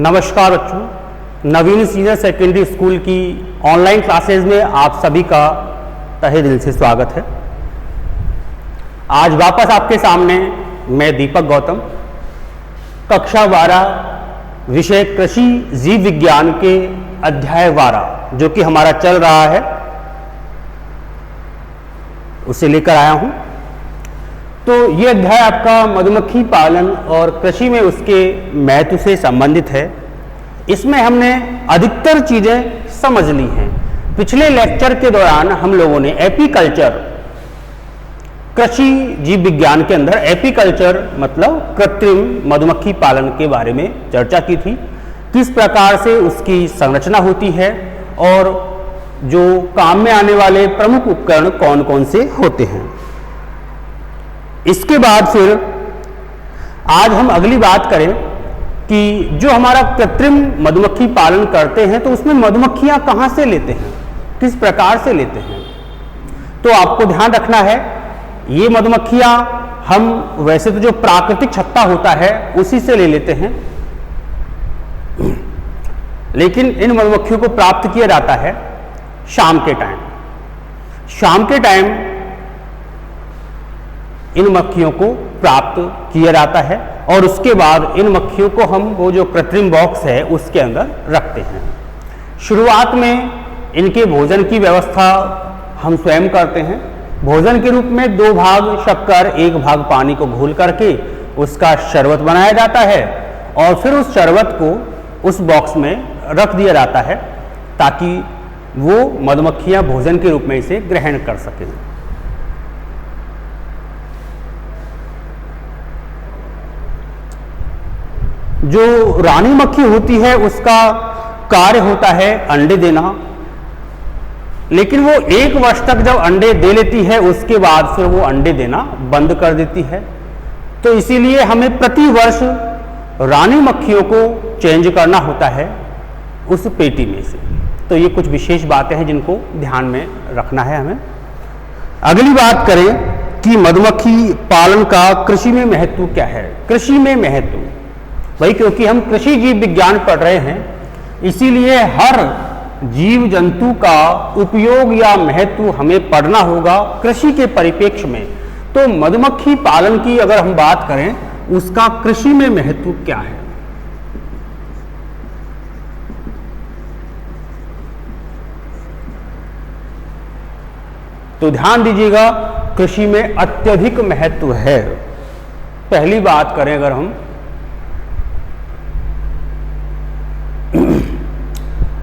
नमस्कार बच्चों, नवीन senior secondary school की ऑनलाइन क्लासेज में आप सभी का तहे दिल से स्वागत है। आज वापस आपके सामने मैं दीपक गौतम कक्षा 12 विषय कृषि जीव विज्ञान के अध्याय 12 जो कि हमारा चल रहा है उसे लेकर आया हूं। तो ये अध्याय आपका मधुमक्खी पालन और कृषि में उसके महत्व से संबंधित है। इसमें हमने अधिकतर चीजें समझ ली हैं। पिछले लेक्चर के दौरान हम लोगों ने एपीकल्चर, कृषि जीव विज्ञान के अंदर एपीकल्चर मतलब कृत्रिम मधुमक्खी पालन के बारे में चर्चा की थी। किस प्रकार से उसकी संरचना होती है और जो काम में आने वाले प्रमुख उपकरण कौन कौन से होते हैं। इसके बाद फिर आज हम अगली बात करें कि जो हमारा कृत्रिम मधुमक्खी पालन करते हैं तो उसमें मधुमक्खियां कहां से लेते हैं, किस प्रकार से लेते हैं। तो आपको ध्यान रखना है, ये मधुमक्खियां हम वैसे तो जो प्राकृतिक छत्ता होता है उसी से ले लेते हैं, लेकिन इन मधुमक्खियों को प्राप्त किया जाता है शाम के टाइम। शाम के टाइम इन मक्खियों को प्राप्त किया जाता है और उसके बाद इन मक्खियों को हम वो जो कृत्रिम बॉक्स है उसके अंदर रखते हैं। शुरुआत में इनके भोजन की व्यवस्था हम स्वयं करते हैं। भोजन के रूप में 2 भाग शक्कर 1 भाग पानी को घोल करके उसका शरबत बनाया जाता है और फिर उस शरबत को उस बॉक्स में रख दिया जाता है ताकि वो मधुमक्खियां भोजन के रूप में इसे ग्रहण कर सकें। जो रानी मक्खी होती है उसका कार्य होता है अंडे देना, लेकिन वो 1 वर्ष तक जब अंडे दे लेती है उसके बाद फिर वो अंडे देना बंद कर देती है। तो इसीलिए हमें प्रति वर्ष रानी मक्खियों को चेंज करना होता है उस पेटी में से। तो ये कुछ विशेष बातें हैं जिनको ध्यान में रखना है हमें। अगली बात करें कि मधुमक्खी पालन का कृषि में महत्व क्या है। कृषि में महत्व भाई, क्योंकि हम कृषि जीव विज्ञान पढ़ रहे हैं इसीलिए हर जीव जंतु का उपयोग या महत्व हमें पढ़ना होगा कृषि के परिप्रेक्ष्य में। तो मधुमक्खी पालन की अगर हम बात करें उसका कृषि में महत्व क्या है। तो ध्यान दीजिएगा, कृषि में अत्यधिक महत्व है। पहली बात करें अगर हम,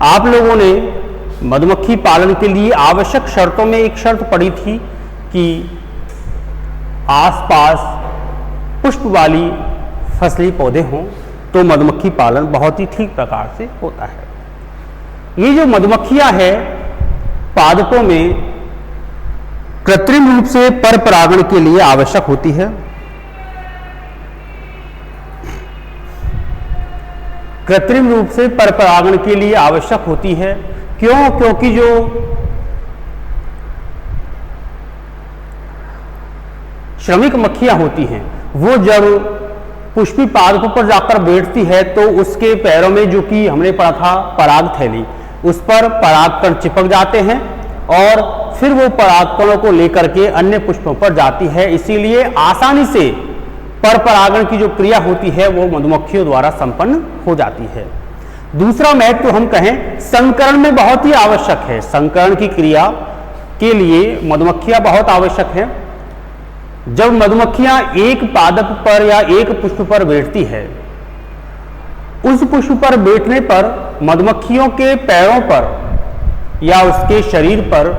आप लोगों ने मधुमक्खी पालन के लिए आवश्यक शर्तों में एक शर्त पड़ी थी कि आसपास पुष्प वाली फसली पौधे हों तो मधुमक्खी पालन बहुत ही ठीक प्रकार से होता है। ये जो मधुमक्खियां हैं पादपों में कृत्रिम रूप से पर परागण के लिए आवश्यक होती है। कृत्रिम रूप से पर परागण के लिए आवश्यक होती है। क्यों? क्योंकि जो श्रमिक मक्खियां होती हैं वो जब पुष्पी पादपों पर जाकर बैठती है तो उसके पैरों में जो कि हमने पढ़ा था पराग थैली, उस पर परागकण चिपक जाते हैं और फिर वो परागकणों को लेकर के अन्य पुष्पों पर जाती है। इसीलिए आसानी से पर परागण की जो क्रिया होती है वो मधुमक्खियों द्वारा संपन्न हो जाती है। दूसरा महत्व हम कहें संकरण में बहुत ही आवश्यक है। संकरण की क्रिया के लिए मधुमक्खियां बहुत आवश्यक है। जब मधुमक्खियां एक पादप पर या एक पुष्प पर बैठती है, उस पुष्प पर बैठने पर मधुमक्खियों के पैरों पर या उसके शरीर पर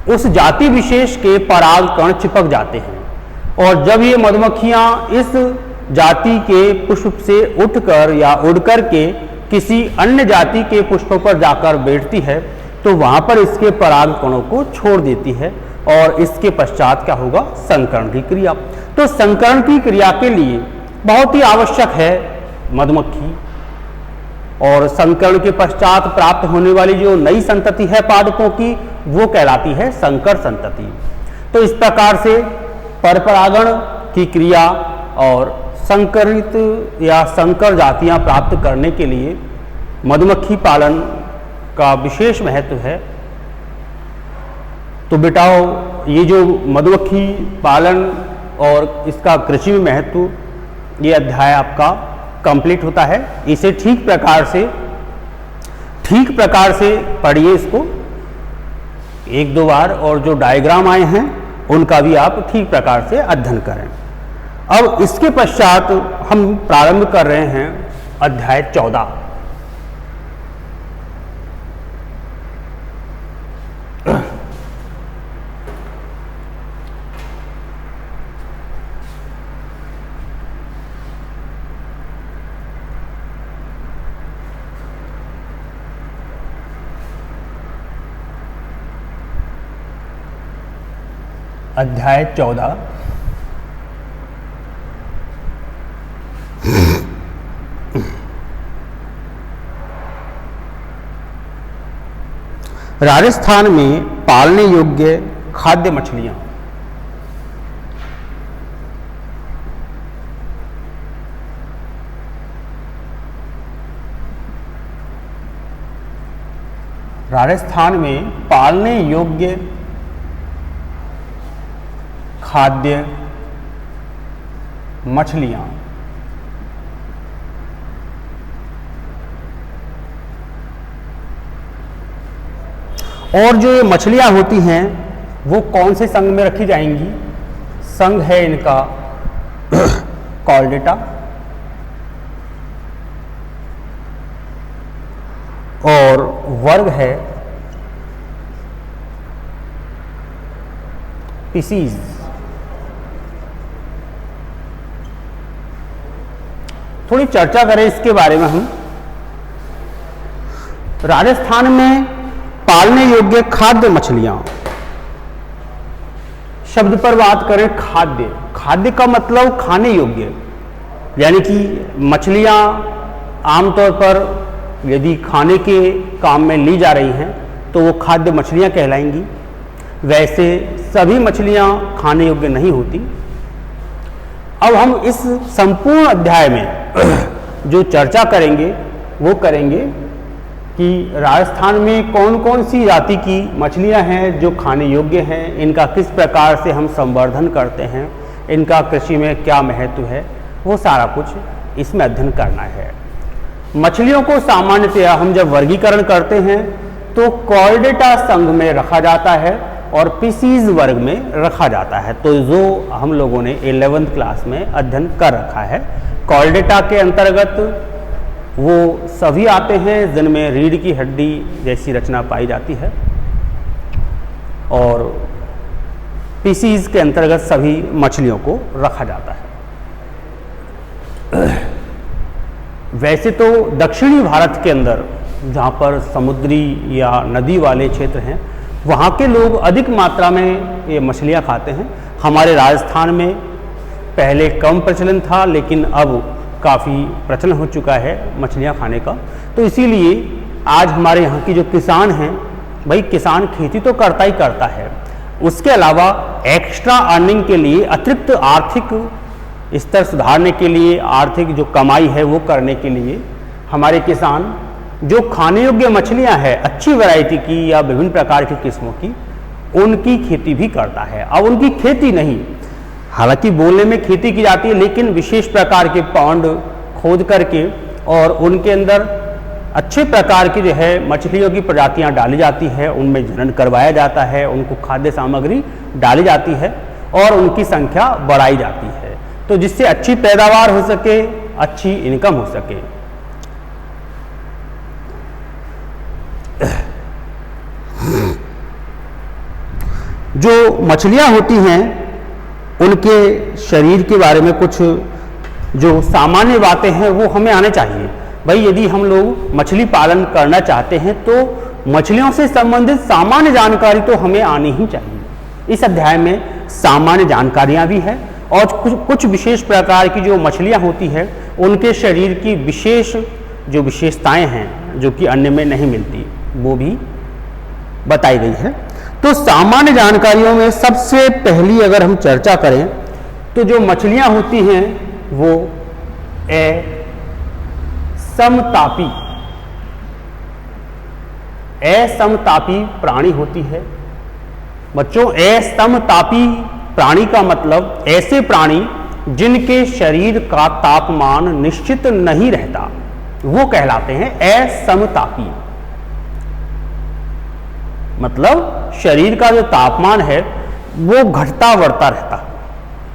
उस जाति विशेष के परागकण चिपक जाते हैं और जब ये मधुमक्खियां इस जाति के पुष्प से उठकर या उड़कर के किसी अन्य जाति के पुष्पों पर जाकर बैठती है तो वहां पर इसके परागकणों को छोड़ देती है और इसके पश्चात क्या होगा, संकरण की क्रिया। तो संकरण की क्रिया के लिए बहुत ही आवश्यक है मधुमक्खी, और संकरण के पश्चात प्राप्त होने वाली जो नई संतति है पादपों की वो कहलाती है संकर संतति। तो इस प्रकार से पर परागण की क्रिया और संकरित या संकर जातियां प्राप्त करने के लिए मधुमक्खी पालन का विशेष महत्व है। तो बेटाओ, ये जो मधुमक्खी पालन और इसका कृषि में महत्व, ये अध्याय आपका कंप्लीट होता है। इसे ठीक प्रकार से पढ़िए इसको एक दो बार, और जो डायग्राम आए हैं उनका भी आप ठीक प्रकार से अध्ययन करें। अब इसके पश्चात हम प्रारंभ कर रहे हैं अध्याय 14। अध्याय 14 राजस्थान में पालने योग्य खाद्य मछलियां। राजस्थान में पालने योग्य खाद्य मछलियां। और जो ये मछलियां होती हैं वो कौन से संघ में रखी जाएंगी? संघ है इनका कॉर्डेटा और वर्ग है स्पीसीज। थोड़ी चर्चा करें इसके बारे में हम। राजस्थान में पालने योग्य खाद्य मछलियां, शब्द पर बात करें खाद्य। खाद्य का मतलब खाने योग्य, यानी कि मछलियां आमतौर पर यदि खाने के काम में ली जा रही हैं तो वो खाद्य मछलियां कहलाएंगी। वैसे सभी मछलियां खाने योग्य नहीं होती। अब हम इस संपूर्ण अध्याय में जो चर्चा करेंगे वो करेंगे कि राजस्थान में कौन कौन सी जाति की मछलियां हैं जो खाने योग्य हैं, इनका किस प्रकार से हम संवर्धन करते हैं, इनका कृषि में क्या महत्व है, वो सारा कुछ इसमें अध्ययन करना है। मछलियों को सामान्यतया हम जब वर्गीकरण करते हैं तो कॉर्डेटा संघ में रखा जाता है और पीसीज वर्ग में रखा जाता है। तो जो हम लोगों ने 11th क्लास में अध्ययन कर रखा है, कॉर्डेटा के अंतर्गत वो सभी आते हैं जिनमें रीढ़ की हड्डी जैसी रचना पाई जाती है, और पीसीज के अंतर्गत सभी मछलियों को रखा जाता है। वैसे तो दक्षिणी भारत के अंदर जहाँ पर समुद्री या नदी वाले क्षेत्र हैं वहाँ के लोग अधिक मात्रा में ये मछलियाँ खाते हैं। हमारे राजस्थान में पहले कम प्रचलन था, लेकिन अब काफ़ी प्रचलन हो चुका है मछलियाँ खाने का। तो इसीलिए आज हमारे यहाँ की जो किसान हैं, भाई किसान खेती तो करता ही करता है, उसके अलावा एक्स्ट्रा अर्निंग के लिए, अतिरिक्त आर्थिक स्तर सुधारने के लिए, आर्थिक जो कमाई है वो करने के लिए हमारे किसान जो खाने योग्य मछलियां हैं अच्छी वैरायटी की या विभिन्न प्रकार की किस्मों की, उनकी खेती भी करता है। अब उनकी खेती नहीं, हालांकि बोलने में खेती की जाती है, लेकिन विशेष प्रकार के पॉन्ड खोद करके और उनके अंदर अच्छे प्रकार की जो है मछलियों की प्रजातियां डाली जाती है, उनमें जनन करवाया जाता है, उनको खाद्य सामग्री डाली जाती है और उनकी संख्या बढ़ाई जाती है, तो जिससे अच्छी पैदावार हो सके, अच्छी इनकम हो सके। जो मछलियां होती हैं उनके शरीर के बारे में कुछ जो सामान्य बातें हैं वो हमें आने चाहिए। भाई यदि हम लोग मछली पालन करना चाहते हैं तो मछलियों से संबंधित सामान्य जानकारी तो हमें आनी ही चाहिए। इस अध्याय में सामान्य जानकारियां भी हैं और कुछ विशेष प्रकार की जो मछलियां होती हैं उनके शरीर की विशेष जो विशेषताएं हैं जो कि अन्य में नहीं मिलती, वो भी बताई गई है। तो सामान्य जानकारियों में सबसे पहली अगर हम चर्चा करें तो जो मछलियां होती हैं वो असमतापी प्राणी होती है। बच्चों, असमतापी प्राणी का मतलब ऐसे प्राणी जिनके शरीर का तापमान निश्चित नहीं रहता, वो कहलाते हैं असमतापी। मतलब शरीर का जो तापमान है वो घटता बढ़ता रहता है।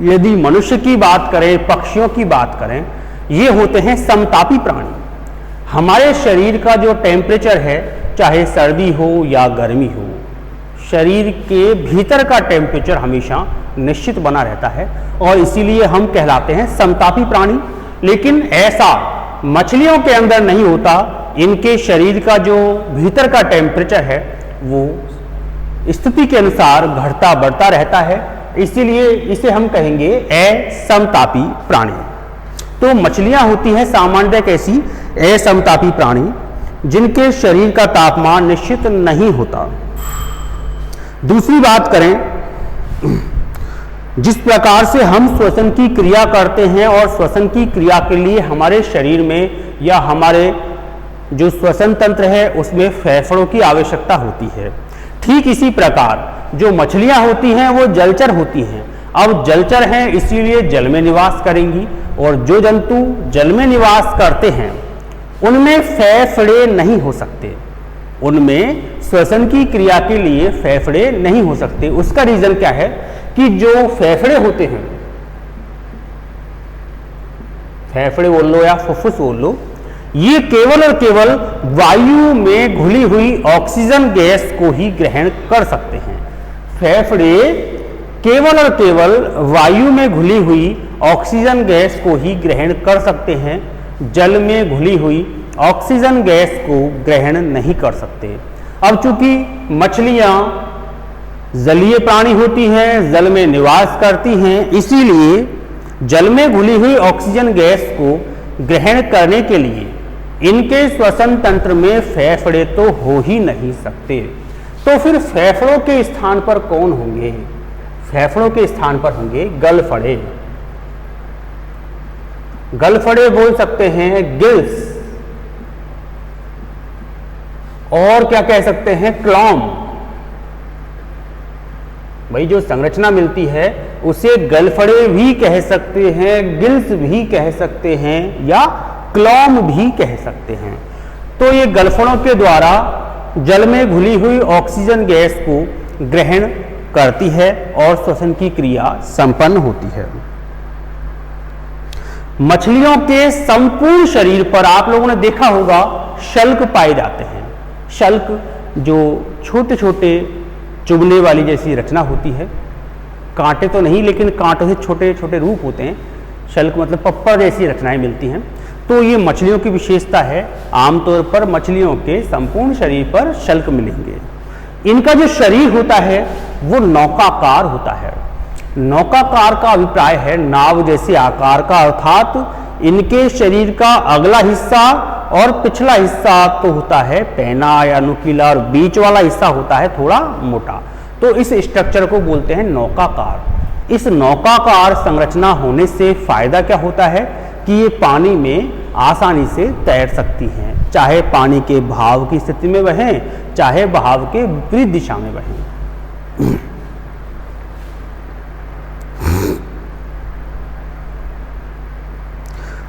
यदि मनुष्य की बात करें, पक्षियों की बात करें, ये होते हैं समतापी प्राणी। हमारे शरीर का जो टेम्परेचर है, चाहे सर्दी हो या गर्मी हो, शरीर के भीतर का टेम्परेचर हमेशा निश्चित बना रहता है और इसीलिए हम कहलाते हैं समतापी प्राणी। लेकिन ऐसा मछलियों के अंदर नहीं होता। इनके शरीर का जो भीतर का टेम्परेचर है वो स्थिति के अनुसार घटता बढ़ता रहता है, इसीलिए इसे हम कहेंगे असमतापी प्राणी। तो मछलियां होती हैं सामान्यतः कैसी? असमतापी प्राणी जिनके शरीर का तापमान निश्चित नहीं होता। दूसरी बात करें, जिस प्रकार से हम श्वसन की क्रिया करते हैं और श्वसन की क्रिया के लिए हमारे शरीर में या हमारे जो श्वसन तंत्र है उसमें फेफड़ों की आवश्यकता होती है, ठीक इसी प्रकार जो मछलियां होती हैं वो जलचर होती हैं। अब जलचर हैं इसीलिए जल में निवास करेंगी, और जो जंतु जल में निवास करते हैं उनमें फेफड़े नहीं हो सकते, उनमें श्वसन की क्रिया के लिए फेफड़े नहीं हो सकते। उसका रीजन क्या है कि जो फेफड़े होते हैं, फेफड़े बोल लो या फुफ्फुस बोल लो, ये केवल और केवल वायु में घुली हुई ऑक्सीजन गैस को ही ग्रहण कर सकते हैं। फेफड़े केवल और केवल वायु में घुली हुई ऑक्सीजन गैस को ही ग्रहण कर सकते हैं, जल में घुली हुई ऑक्सीजन गैस को ग्रहण नहीं कर सकते। अब चूंकि मछलियां जलीय प्राणी होती हैं, जल में निवास करती हैं, इसीलिए जल में घुली हुई ऑक्सीजन गैस को ग्रहण करने के लिए इनके श्वसन तंत्र में फेफड़े तो हो ही नहीं सकते। तो फिर फेफड़ों के स्थान पर कौन होंगे? फेफड़ों के स्थान पर होंगे गलफड़े। गलफड़े बोल सकते हैं गिल्स, और क्या कह सकते हैं? क्लॉम। भाई जो संरचना मिलती है उसे गलफड़े भी कह सकते हैं, गिल्स भी कह सकते हैं, या क्लॉम भी कह सकते हैं। तो ये गलफड़ों के द्वारा जल में घुली हुई ऑक्सीजन गैस को ग्रहण करती है और श्वसन की क्रिया संपन्न होती है। मछलियों के संपूर्ण शरीर पर आप लोगों ने देखा होगा शल्क पाए जाते हैं। शल्क जो छोटे छोटे चुभने वाली जैसी रचना होती है, कांटे तो नहीं लेकिन कांटों से छोटे छोटे रूप होते हैं। शल्क मतलब पप्पर जैसी रचनाएं मिलती हैं। तो ये मछलियों की विशेषता है। आमतौर पर मछलियों के संपूर्ण शरीर पर शल्क मिलेंगे। इनका जो शरीर होता है वो नौकाकार होता है। नौकाकार का अभिप्राय है नाव जैसे आकार का, अर्थात इनके शरीर का अगला हिस्सा और पिछला हिस्सा तो होता है पैना या नुकीला, और बीच वाला हिस्सा होता है थोड़ा मोटा। तो इस स्ट्रक्चर को बोलते हैं नौकाकार। इस नौकाकार संरचना होने से फायदा क्या होता है कि ये पानी में आसानी से तैर सकती हैं, चाहे पानी के बहाव की स्थिति में बहें, चाहे बहाव के विपरीत दिशा में बहें।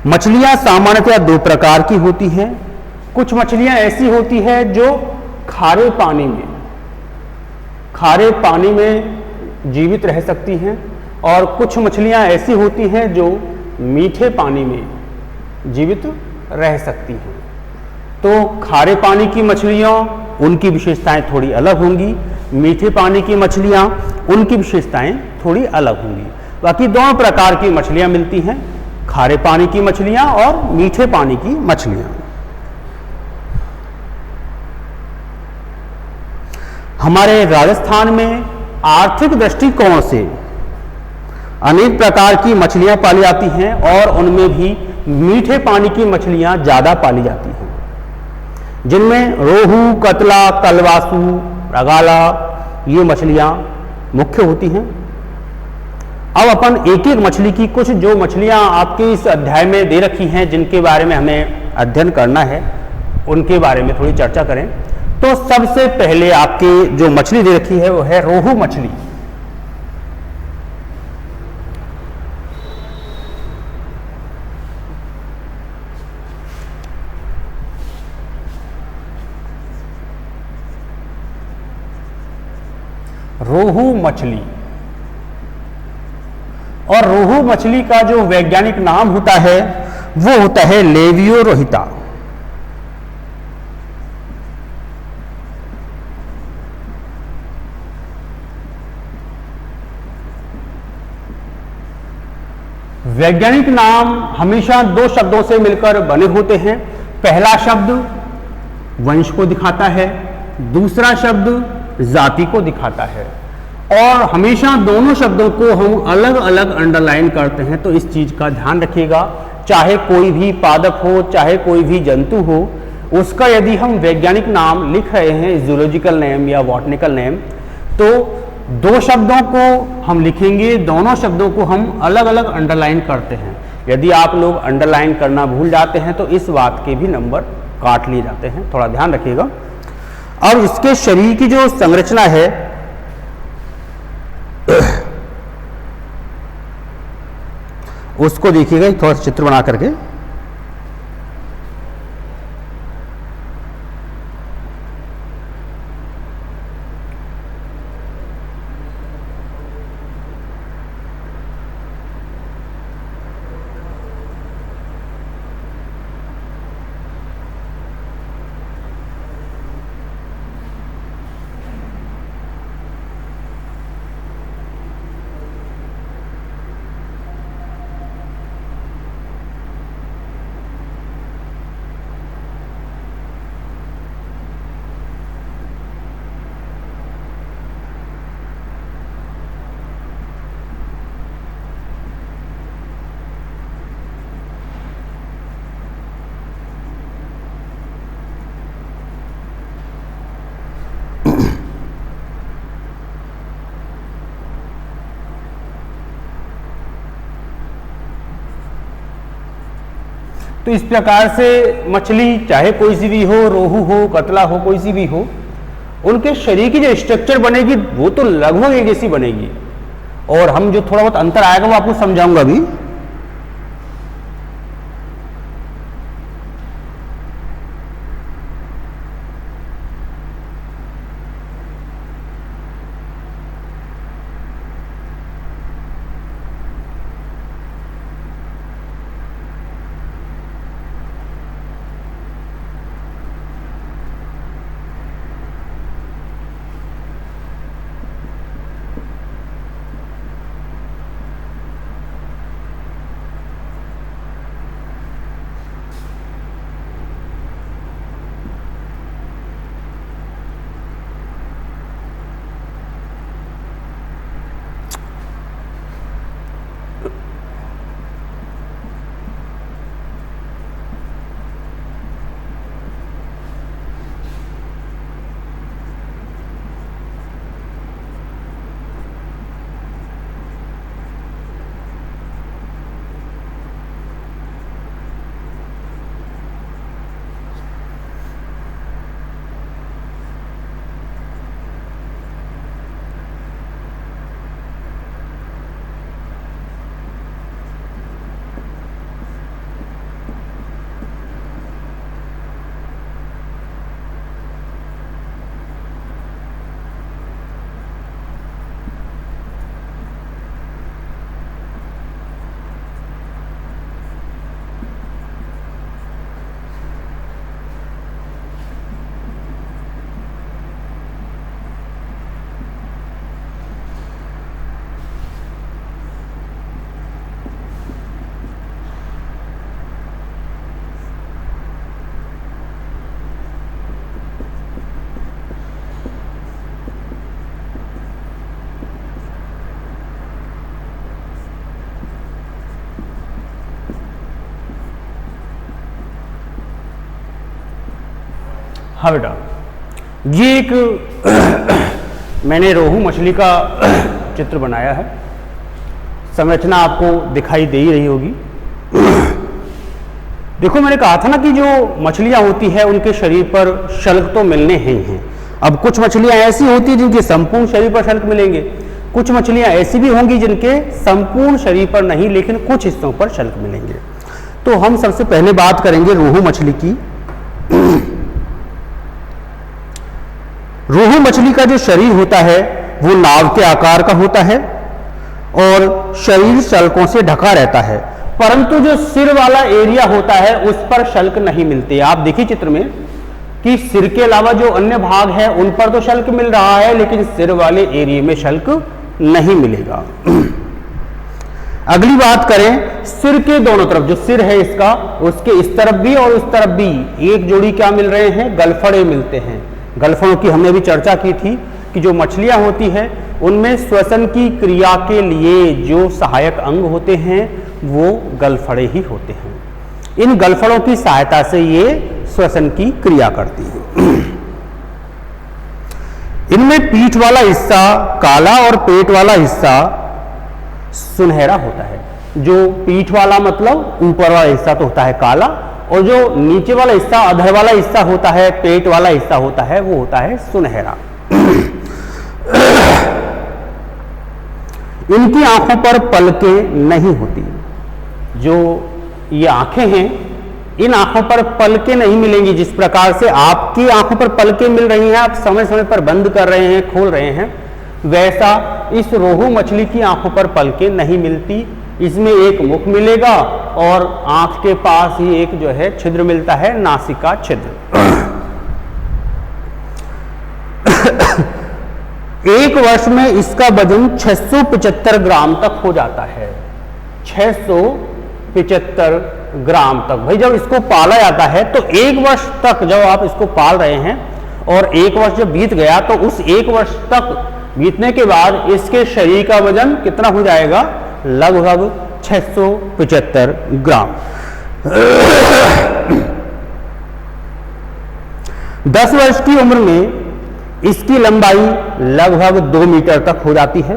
मछलियां सामान्यतः दो प्रकार की होती हैं। कुछ मछलियां ऐसी होती है जो खारे पानी में जीवित रह सकती हैं, और कुछ मछलियां ऐसी होती हैं जो मीठे पानी में जीवित रह सकती हैं। तो खारे पानी की मछलियां उनकी विशेषताएं थोड़ी अलग होंगी, मीठे पानी की मछलियां उनकी विशेषताएं थोड़ी अलग होंगी। बाकी दोनों प्रकार की मछलियां मिलती हैं, खारे पानी की मछलियां और मीठे पानी की मछलियां। हमारे राजस्थान में आर्थिक दृष्टिकोण से अनेक प्रकार की मछलियां पाली जाती हैं, और उनमें भी मीठे पानी की मछलियां ज़्यादा पाली जाती हैं, जिनमें रोहू, कतला, कलवासू, रगाला ये मछलियां मुख्य होती हैं। अब अपन एक एक मछली की, कुछ जो मछलियां आपके इस अध्याय में दे रखी हैं जिनके बारे में हमें अध्ययन करना है उनके बारे में थोड़ी चर्चा करें। तो सबसे पहले आपकी जो मछली दे रखी है वो है रोहू मछली। रोहू मछली, और रोहू मछली का जो वैज्ञानिक नाम होता है वो होता है लेवियो रोहिता। वैज्ञानिक नाम हमेशा दो शब्दों से मिलकर बने होते हैं। पहला शब्द वंश को दिखाता है, दूसरा शब्द जाति को दिखाता है, और हमेशा दोनों शब्दों को हम अलग अलग अंडरलाइन करते हैं। तो इस चीज का ध्यान रखिएगा, चाहे कोई भी पादप हो, चाहे कोई भी जंतु हो, उसका यदि हम वैज्ञानिक नाम लिख रहे हैं, जूलॉजिकल नेम या बॉटनिकल नेम, तो दो शब्दों को हम लिखेंगे, दोनों शब्दों को हम अलग अलग अंडरलाइन करते हैं। यदि आप लोग अंडरलाइन करना भूल जाते हैं तो इस बात के भी नंबर काट लिए जाते हैं, थोड़ा ध्यान रखिएगा। और इसके शरीर की जो संरचना है उसको देखिएगा थोड़ा चित्र बना करके। तो इस प्रकार से मछली, चाहे कोई सी भी हो, रोहू हो, कतला हो, कोई सी भी हो, उनके शरीर की जो स्ट्रक्चर बनेगी वो तो लगभग एक जैसी बनेगी, और हम जो थोड़ा बहुत अंतर आएगा वो आपको समझाऊंगा अभी। हाँ बेटा, ये एक मैंने रोहू मछली का चित्र बनाया है। संरचना आपको दिखाई दे ही रही होगी। देखो मैंने कहा था ना कि जो मछलियां होती है उनके शरीर पर शल्क तो मिलने ही हैं। अब कुछ मछलियां ऐसी होती हैं जिनके संपूर्ण शरीर पर शल्क मिलेंगे, कुछ मछलियां ऐसी भी होंगी जिनके संपूर्ण शरीर पर नहीं लेकिन कुछ हिस्सों पर शल्क मिलेंगे। तो हम सबसे पहले बात करेंगे रोहू मछली की। रोहू मछली का जो शरीर होता है वो नाव के आकार का होता है और शरीर शल्कों से ढका रहता है, परंतु जो सिर वाला एरिया होता है उस पर शल्क नहीं मिलते। आप देखिए चित्र में कि सिर के अलावा जो अन्य भाग है उन पर तो शल्क मिल रहा है, लेकिन सिर वाले एरिया में शल्क नहीं मिलेगा। अगली बात करें, सिर के दोनों तरफ जो सिर है इसका, उसके इस तरफ भी और उस तरफ भी एक जोड़ी क्या मिल रहे हैं, गलफड़े मिलते हैं। गलफड़ों की हमने भी चर्चा की थी कि जो मछलियां होती हैं उनमें श्वसन की क्रिया के लिए जो सहायक अंग होते हैं वो गलफड़े ही होते हैं। इन गलफड़ों की सहायता से ये श्वसन की क्रिया करती है। इनमें पीठ वाला हिस्सा काला और पेट वाला हिस्सा सुनहरा होता है। जो पीठ वाला मतलब ऊपर वाला हिस्सा तो होता है काला, और जो नीचे वाला हिस्सा अधर वाला हिस्सा होता है, पेट वाला हिस्सा होता है, वो होता है सुनहरा। इनकी आंखों पर पलकें नहीं होती। जो ये आंखें हैं, इन आंखों पर पलकें नहीं मिलेंगी। जिस प्रकार से आपकी आंखों पर पलकें मिल रही हैं, आप समय समय पर बंद कर रहे हैं, खोल रहे हैं, वैसा इस रोहू मछली की आंखों पर पलकें नहीं मिलती। इसमें एक मुख मिलेगा और आंख के पास ही एक जो है छिद्र मिलता है, नासिका छिद्र। एक वर्ष में इसका वजन 675 ग्राम तक हो जाता है। 675 ग्राम तक। भाई जब इसको पाला जाता है तो एक वर्ष तक जब आप इसको पाल रहे हैं और एक वर्ष जब बीत गया तो उस एक वर्ष तक बीतने के बाद इसके शरीर का वजन कितना हो जाएगा, लगभग 675 ग्राम। 10 वर्ष की उम्र में इसकी लंबाई लगभग 2 मीटर तक हो जाती है।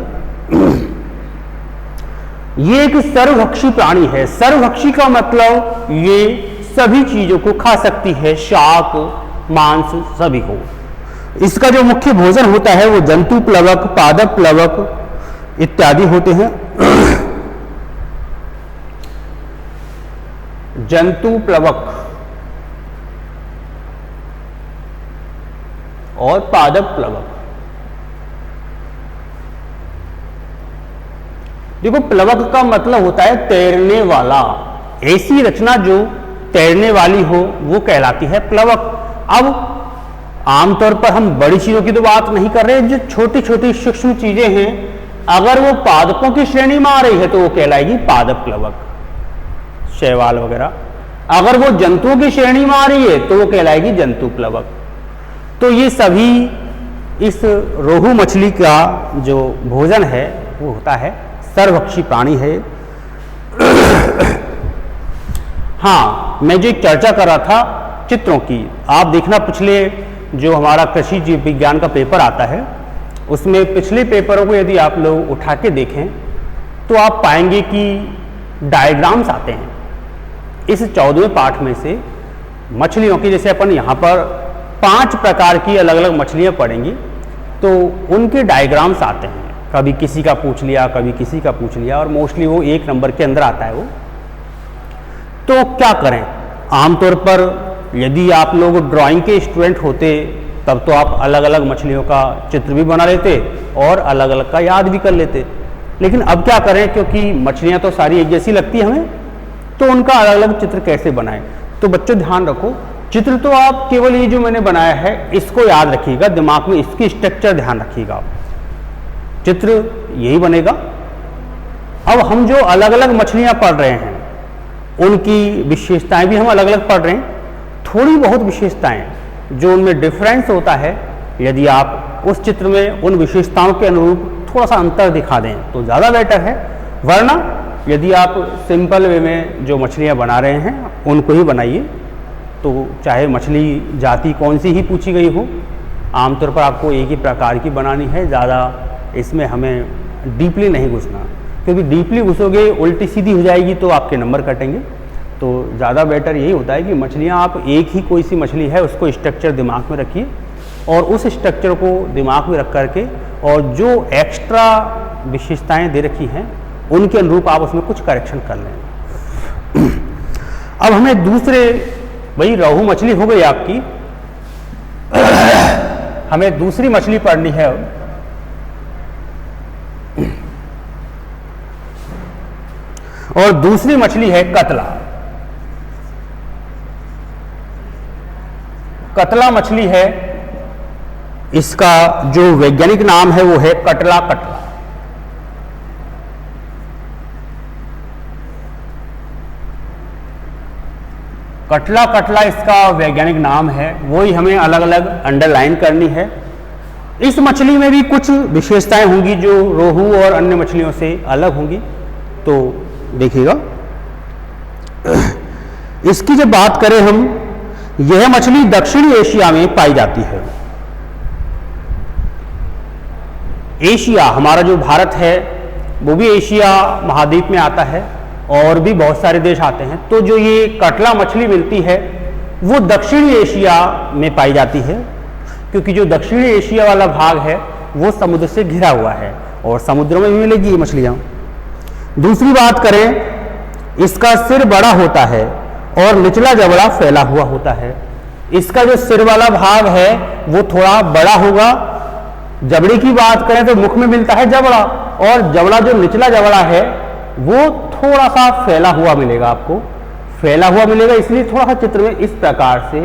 ये एक सर्वभक्षी प्राणी है। सर्वभक्षी का मतलब ये सभी चीजों को खा सकती है, शाक मांस सभी को। इसका जो मुख्य भोजन होता है वो जंतु प्लवक, पादप प्लवक इत्यादि होते हैं। जंतु प्लवक और पादप प्लवक। देखो प्लवक का मतलब होता है तैरने वाला। ऐसी रचना जो तैरने वाली हो वो कहलाती है प्लवक। अब आमतौर पर हम बड़ी चीजों की तो बात नहीं कर रहे, जो छोटी छोटी सूक्ष्म चीजें हैं, अगर वो पादपों की श्रेणी में आ रही है तो वो कहलाएगी पादप प्लवक, शैवाल वगैरह। अगर वो जंतुओं की श्रेणी में आ रही है तो वो कहलाएगी जंतु प्लवक। तो ये सभी इस रोहू मछली का जो भोजन है वो होता है, सर्वभक्षी प्राणी है। हाँ, मैं जो एक चर्चा कर रहा था चित्रों की, आप देखना पिछले जो हमारा कृषि जीव विज्ञान का पेपर आता है उसमें पिछले पेपरों को यदि आप लोग उठा के देखें तो आप पाएंगे कि डायग्राम्स आते हैं। इस 14वें पाठ में से मछलियों की, जैसे अपन यहाँ पर 5 प्रकार की अलग अलग मछलियाँ पढ़ेंगी तो उनके डायग्राम्स आते हैं। कभी किसी का पूछ लिया, कभी किसी का पूछ लिया, और मोस्टली वो 1 नंबर के अंदर आता है वो। तो क्या करें, आमतौर पर यदि आप लोग ड्राइंग के स्टूडेंट होते तब तो आप अलग अलग मछलियों का चित्र भी बना लेते और अलग अलग का याद भी कर लेते। लेकिन अब क्या करें, क्योंकि मछलियां तो सारी एक जैसी लगती है हमें, तो उनका अलग अलग चित्र कैसे बनाएं। तो बच्चों ध्यान रखो, चित्र तो आप केवल ये जो मैंने बनाया है इसको याद रखिएगा, दिमाग में इसकी स्ट्रक्चर ध्यान रखिएगा, चित्र यही बनेगा। अब हम जो अलग अलग मछलियां पढ़ रहे हैं उनकी विशेषताएं भी हम अलग अलग पढ़ रहे हैं। थोड़ी बहुत विशेषताएं जो उनमें डिफरेंस होता है, यदि आप उस चित्र में उन विशेषताओं के अनुरूप थोड़ा सा अंतर दिखा दें तो ज़्यादा बेटर है। वरना यदि आप सिंपल वे में जो मछलियां बना रहे हैं उनको ही बनाइए, तो चाहे मछली जाति कौन सी ही पूछी गई हो, आमतौर पर आपको एक ही प्रकार की बनानी है, ज़्यादा इसमें हमें डीपली नहीं घुसना। क्योंकि डीपली घुसोगे उल्टी सीधी हो जाएगी तो आपके नंबर कटेंगे। तो ज़्यादा बेटर यही होता है कि मछलियाँ आप एक ही कोई सी मछली है उसको स्ट्रक्चर दिमाग में रखिए और उस स्ट्रक्चर को दिमाग में रख करके और जो एक्स्ट्रा विशेषताएं दे रखी हैं उनके अनुरूप आप उसमें कुछ करेक्शन कर लें। अब हमें दूसरे, भाई रोहू मछली हो गई आपकी, हमें दूसरी मछली पढ़नी है और दूसरी मछली है कतला। कतला मछली है, इसका जो वैज्ञानिक नाम है वो है कटला कटला। कटला कटला इसका वैज्ञानिक नाम है, वही हमें अलग अलग अंडरलाइन करनी है। इस मछली में भी कुछ विशेषताएं होंगी जो रोहू और अन्य मछलियों से अलग होंगी, तो देखिएगा। इसकी जब बात करें हम, यह मछली दक्षिणी एशिया में पाई जाती है। एशिया, हमारा जो भारत है वो भी एशिया महाद्वीप में आता है और भी बहुत सारे देश आते हैं। तो जो ये कटला मछली मिलती है वो दक्षिणी एशिया में पाई जाती है, क्योंकि जो दक्षिणी एशिया वाला भाग है वो समुद्र से घिरा हुआ है और समुद्रों में भी मिलेगी ये मछलियाँ। दूसरी बात करें, इसका सिर बड़ा होता है और निचला जबड़ा फैला हुआ होता है। इसका जो सिर वाला भाग है वो थोड़ा बड़ा होगा। जबड़े की बात करें तो मुख में मिलता है जबड़ा, और जबड़ा जो निचला जबड़ा है वो थोड़ा सा फैला हुआ मिलेगा, आपको फैला हुआ मिलेगा। इसलिए थोड़ा सा चित्र में इस प्रकार से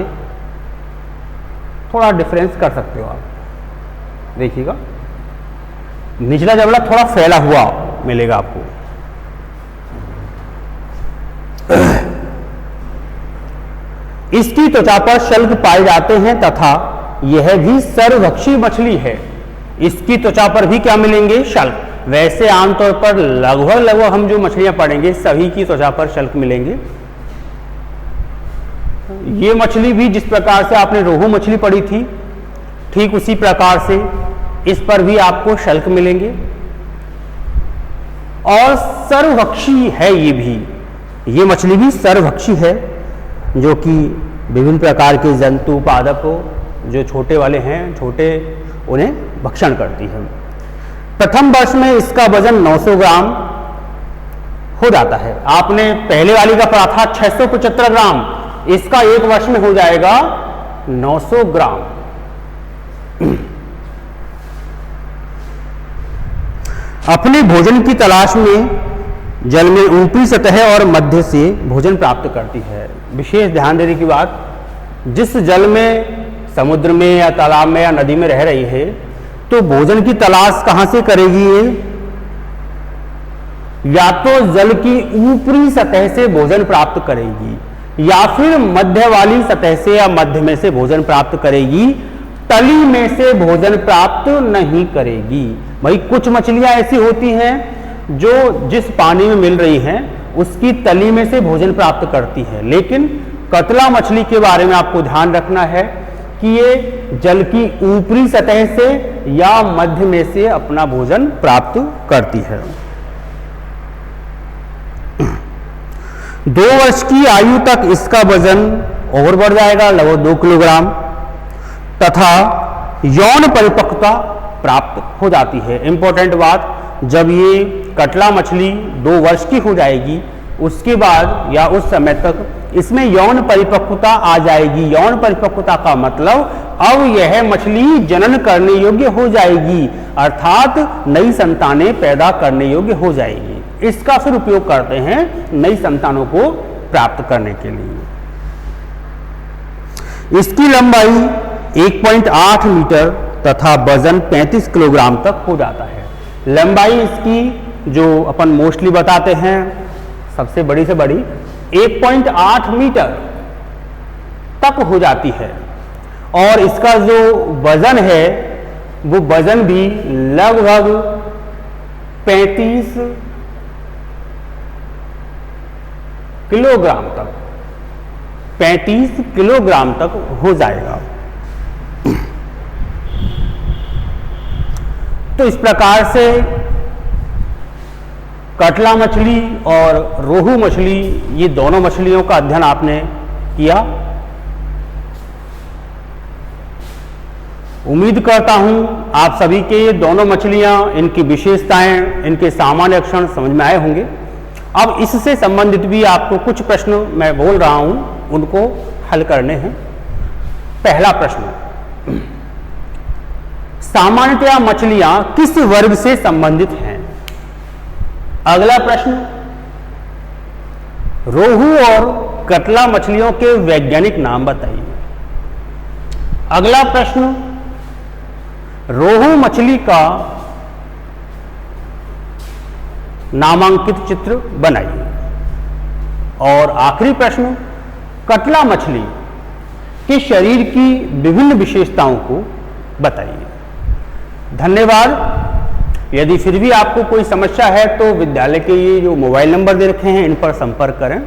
थोड़ा डिफरेंस कर सकते हो आप, देखिएगा निचला जबड़ा थोड़ा फैला हुआ मिलेगा आपको। इसकी त्वचा पर शल्क पाए जाते हैं तथा यह भी सर्वभक्षी मछली है। इसकी त्वचा पर भी क्या मिलेंगे? शल्क। वैसे आमतौर पर लगभग हम जो मछलियां पढ़ेंगे सभी की त्वचा पर शल्क मिलेंगे। ये मछली भी जिस प्रकार से आपने रोहू मछली पढ़ी थी ठीक उसी प्रकार से इस पर भी आपको शल्क मिलेंगे और सर्वभक्षी है। ये भी, ये मछली भी सर्वभक्षी है, जो कि विभिन्न प्रकार के जंतु पादप जो छोटे वाले हैं, छोटे, उन्हें भक्षण करती है। प्रथम वर्ष में इसका वजन 900 ग्राम हो जाता है। आपने पहले वाली का पढ़ा था 675 ग्राम, इसका एक वर्ष में हो जाएगा 900 ग्राम। अपने भोजन की तलाश में जल में ऊपरी सतह और मध्य से भोजन प्राप्त करती है। विशेष ध्यान देने की बात, जिस जल में, समुद्र में या तालाब में या नदी में रह रही है तो भोजन की तलाश कहां से करेगी ये? या तो जल की ऊपरी सतह से भोजन प्राप्त करेगी या फिर मध्य वाली सतह से या मध्य में से भोजन प्राप्त करेगी, तली में से भोजन प्राप्त नहीं करेगी। भाई कुछ मछलियां ऐसी होती हैं जो जिस पानी में मिल रही हैं उसकी तली में से भोजन प्राप्त करती है, लेकिन कतला मछली के बारे में आपको ध्यान रखना है कि ये जल की ऊपरी सतह से या मध्य में से अपना भोजन प्राप्त करती है। 2 वर्ष की आयु तक इसका वजन और बढ़ जाएगा, लगभग 2 किलोग्राम, तथा यौन परिपक्वता प्राप्त हो जाती है। इंपॉर्टेंट बात, जब ये कटला मछली 2 वर्ष की हो जाएगी उसके बाद या उस समय तक इसमें यौन परिपक्वता आ जाएगी। यौन परिपक्वता का मतलब अब यह मछली जनन करने योग्य हो जाएगी, अर्थात नई संतानें पैदा करने योग्य हो जाएगी। इसका फिर उपयोग करते हैं नई संतानों को प्राप्त करने के लिए। इसकी लंबाई 1.8 मीटर तथा वजन 35 किलोग्राम तक हो जाता है। लंबाई इसकी जो अपन मोस्टली बताते हैं सबसे बड़ी से बड़ी 1.8 मीटर तक हो जाती है, और इसका जो वजन है वो वजन भी लगभग 35 किलोग्राम तक, 35 किलोग्राम तक हो जाएगा। तो इस प्रकार से कटला मछली और रोहू मछली, ये दोनों मछलियों का अध्ययन आपने किया। उम्मीद करता हूं आप सभी के ये दोनों मछलियां, इनकी विशेषताएं, इनके सामान्य लक्षण समझ में आए होंगे। अब इससे संबंधित भी आपको कुछ प्रश्न मैं बोल रहा हूं, उनको हल करने हैं। पहला प्रश्न, सामान्यतया मछलियां किस वर्ग से संबंधित हैं? अगला प्रश्न, रोहू और कतला मछलियों के वैज्ञानिक नाम बताइए। अगला प्रश्न, रोहू मछली का नामांकित चित्र बनाइए। और आखिरी प्रश्न, कतला मछली के शरीर की विभिन्न विशेषताओं को बताइए। धन्यवाद। यदि फिर भी आपको कोई समस्या है तो विद्यालय के ये जो मोबाइल नंबर दे रखे हैं इन पर संपर्क करें।